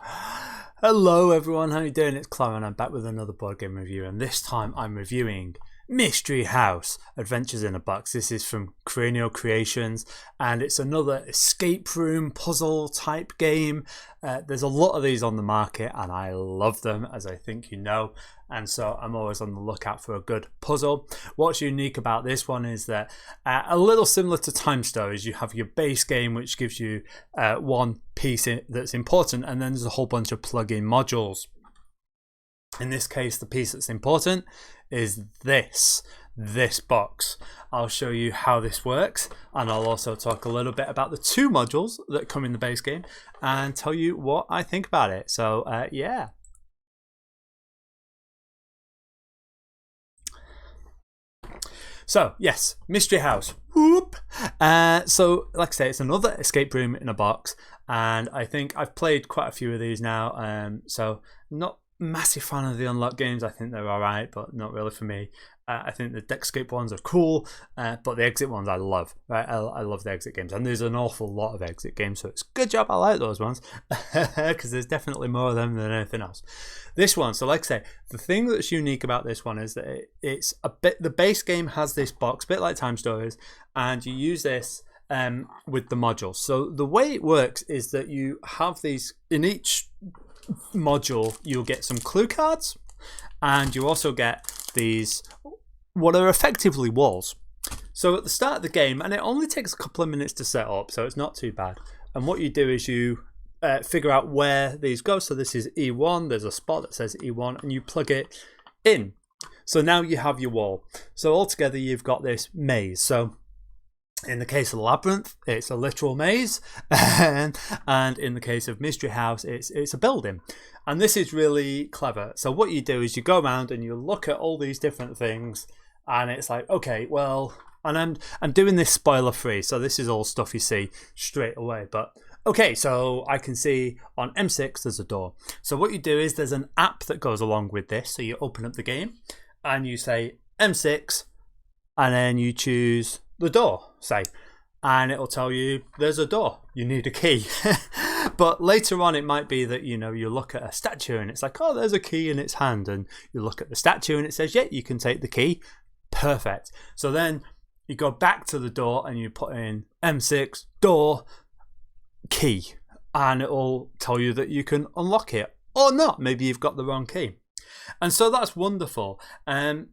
Hello everyone, how you doing? It's Clara and I'm back with another board game review, and this time I'm reviewing Mystery House Adventures in a Box. This is from Cranio Creations and it's another escape room puzzle type game. There's a lot of these on the market and I love them, as I think you know, and so I'm always on the lookout for a good puzzle. What's unique about this one is that a little similar to Time Stories, you have your base game which gives you one piece that's important, and then there's a whole bunch of plug-in modules. In this case, the piece that's important is this box. I'll show you how this works, and I'll also talk a little bit about the two modules that come in the base game and tell you what I think about it. So yeah. So yes, Mystery House. Whoop. So like I say, it's another escape room in a box, and I think I've played quite a few of these now. So not massive fan of the unlock games. I think they're alright, but not really for me. I think the Deckscape ones are cool, but the exit ones I love. Right, I love the exit games, and there's an awful lot of exit games, so it's a good job I like those ones because there's definitely more of them than anything else. This one, so like I say, the thing that's unique about this one is that it's a bit. The base game has this box, a bit like Time Stories, and you use this with the modules. So the way it works is that you have these in each module. You'll get some clue cards, and you also get these what are effectively walls. So at the start of the game, and it only takes a couple of minutes to set up, so it's not too bad, and what you do is you figure out where these go. So this is E1, there's a spot that says E1 and you plug it in. So now you have your wall. So altogether you've got this maze. So in the case of the Labyrinth, it's a literal maze, and in the case of Mystery House, it's a building. And this is really clever. So what you do is you go around and you look at all these different things, and it's like, okay, well, and I'm doing this spoiler free, so this is all stuff you see straight away. But okay, so I can see on M6 there's a door. So what you do is there's an app that goes along with this. So you open up the game and you say M6, and then you choose the door, say, and it'll tell you there's a door, you need a key. But later on it might be that, you know, you look at a statue and it's like, oh, there's a key in its hand, and you look at the statue and it says, yeah, you can take the key. Perfect. So then you go back to the door and you put in M6 door key, and it'll tell you that you can unlock it or not. Maybe you've got the wrong key. And so that's wonderful.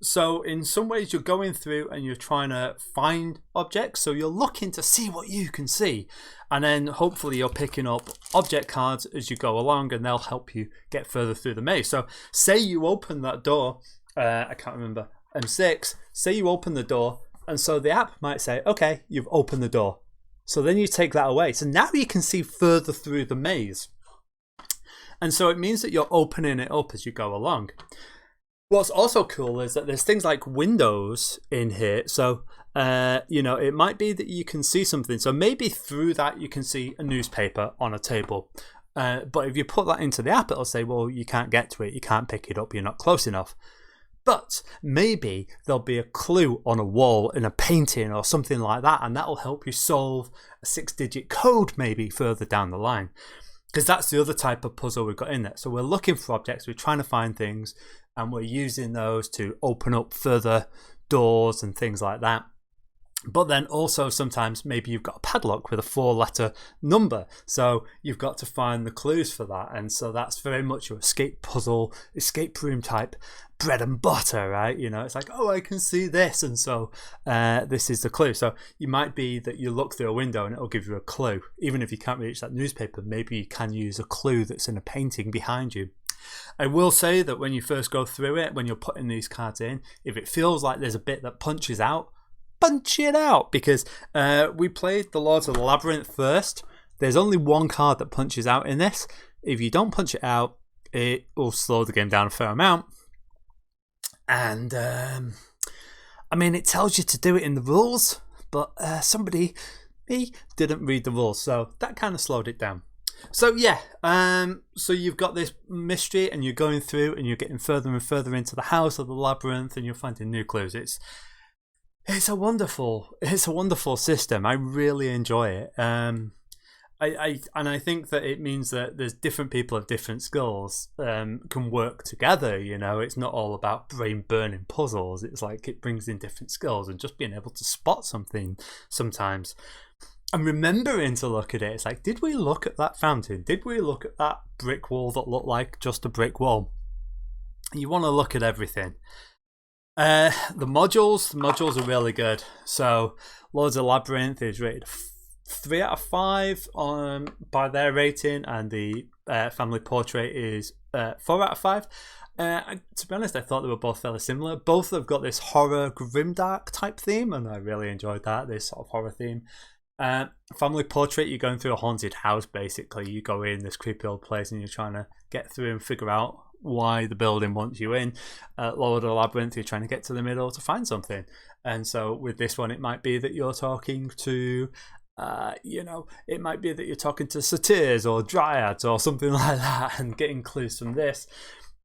So in some ways you're going through and you're trying to find objects. So you're looking to see what you can see. And then hopefully you're picking up object cards as you go along, and they'll help you get further through the maze. So say you open that door, I can't remember, M6, say you open the door, and so the app might say, okay, you've opened the door. So then you take that away. So now you can see further through the maze. And so it means that you're opening it up as you go along. What's also cool is that there's things like windows in here. So, you know, it might be that you can see something. So maybe through that you can see a newspaper on a table. But if you put that into the app, it'll say, well, you can't get to it. You can't pick it up. You're not close enough. But maybe there'll be a clue on a wall in a painting or something like that, and that'll help you solve a 6-digit code maybe further down the line. Because that's the other type of puzzle we've got in there. So we're looking for objects, we're trying to find things, and we're using those to open up further doors and things like that. But then also sometimes maybe you've got a padlock with a 4-letter number, so you've got to find the clues for that. And so that's very much your escape puzzle, escape room type bread and butter, right? You know, it's like, oh, I can see this, and so this is the clue. So you might be that you look through a window and it'll give you a clue. Even if you can't reach that newspaper, maybe you can use a clue that's in a painting behind you. I will say that when you first go through it, when you're putting these cards in, if it feels like there's a bit that punches out, punch it out, because we played the Lords of the Labyrinth first. There's only one card that punches out in this. If you don't punch it out, it will slow the game down a fair amount. And I mean, it tells you to do it in the rules, but me, didn't read the rules, so that kind of slowed it down. So yeah, so you've got this mystery, and you're going through, and you're getting further and further into the house of the labyrinth, and you're finding new clues. It's a wonderful system. I really enjoy it. I think that it means that there's different people of different skills can work together. You know, it's not all about brain burning puzzles. It's like it brings in different skills and just being able to spot something sometimes. I'm remembering to look at it. It's like, did we look at that fountain? Did we look at that brick wall that looked like just a brick wall? You want to look at everything. The modules are really good. So Lords of Labyrinth is rated 3 out of 5 by their rating, and the Family Portrait is 4 out of 5. To be honest, I thought they were both fairly similar. Both have got this horror grimdark type theme, and I really enjoyed that, this sort of horror theme. Family Portrait, you're going through a haunted house basically. You go in this creepy old place and you're trying to get through and figure out why the building wants you in. Lord of the Labyrinth, you're trying to get to the middle to find something. And so with this one, it might be that you're talking to it might be that you're talking to satyrs or dryads or something like that and getting clues from this.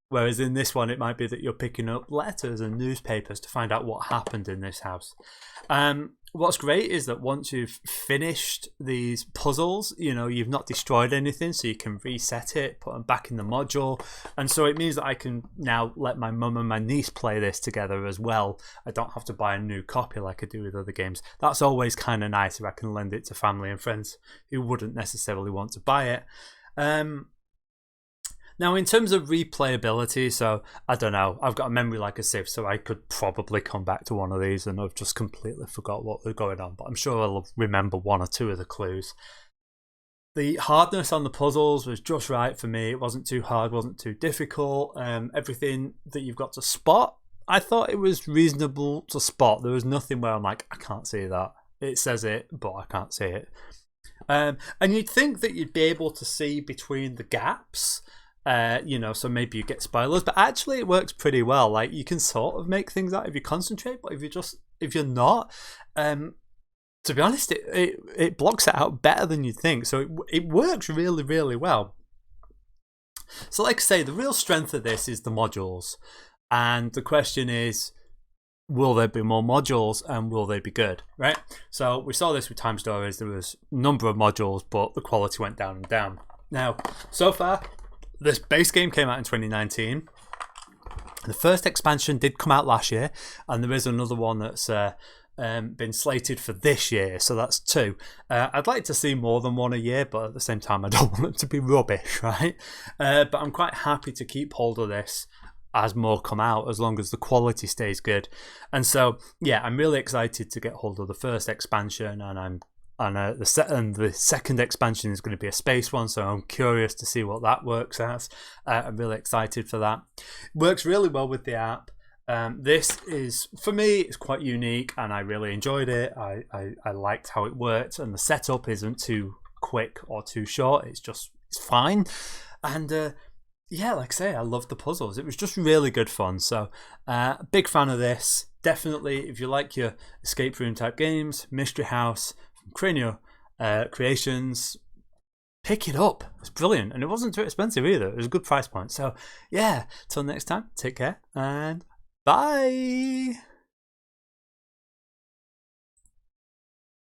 Whereas in this one, it might be that you're picking up letters and newspapers to find out what happened in this house. What's great is that once you've finished these puzzles, you've not destroyed anything, so you can reset it, put them back in the module. And so it means that I can now let my mum and my niece play this together as well. I don't have to buy a new copy like I do with other games. That's always kind of nice if I can lend it to family and friends who wouldn't necessarily want to buy it. Now, in terms of replayability, so I don't know, I've got a memory like a sieve, so I could probably come back to one of these and I've just completely forgot what was going on, but I'm sure I'll remember 1 or 2 of the clues. The hardness on the puzzles was just right for me. It wasn't too hard, wasn't too difficult. Everything that you've got to spot, I thought it was reasonable to spot. There was nothing where I'm like, I can't see that. It says it, but I can't see it. And you'd think that you'd be able to see between the gaps, so maybe you get spoilers, but actually it works pretty well. Like, you can sort of make things out if you concentrate, but if you're not, to be honest, it blocks it out better than you'd think. So it works really, really well. So like I say, the real strength of this is the modules, and the question is, will there be more modules and will they be good, right? So we saw this with Time Stories. There was a number of modules, but the quality went down and down. Now, so far, this base game came out in 2019. The first expansion did come out last year, and there is another one that's been slated for this year, so that's 2. I'd like to see more than 1 a year, but at the same time, I don't want them to be rubbish, right? But I'm quite happy to keep hold of this as more come out, as long as the quality stays good. And so, yeah, I'm really excited to get hold of the first expansion, and the second expansion is going to be a space one, so I'm curious to see what that works as. I'm really excited for that. It works really well with the app. This is, for me, it's quite unique, and I really enjoyed it. I liked how it worked, and the setup isn't too quick or too short. It's fine. And yeah, like I say, I loved the puzzles. It was just really good fun. So big fan of this. Definitely, if you like your escape room type games, Mystery House from Cranio Creations, pick it up. It's brilliant, and it wasn't too expensive either. It was a good price point. So yeah, till next time, take care and bye.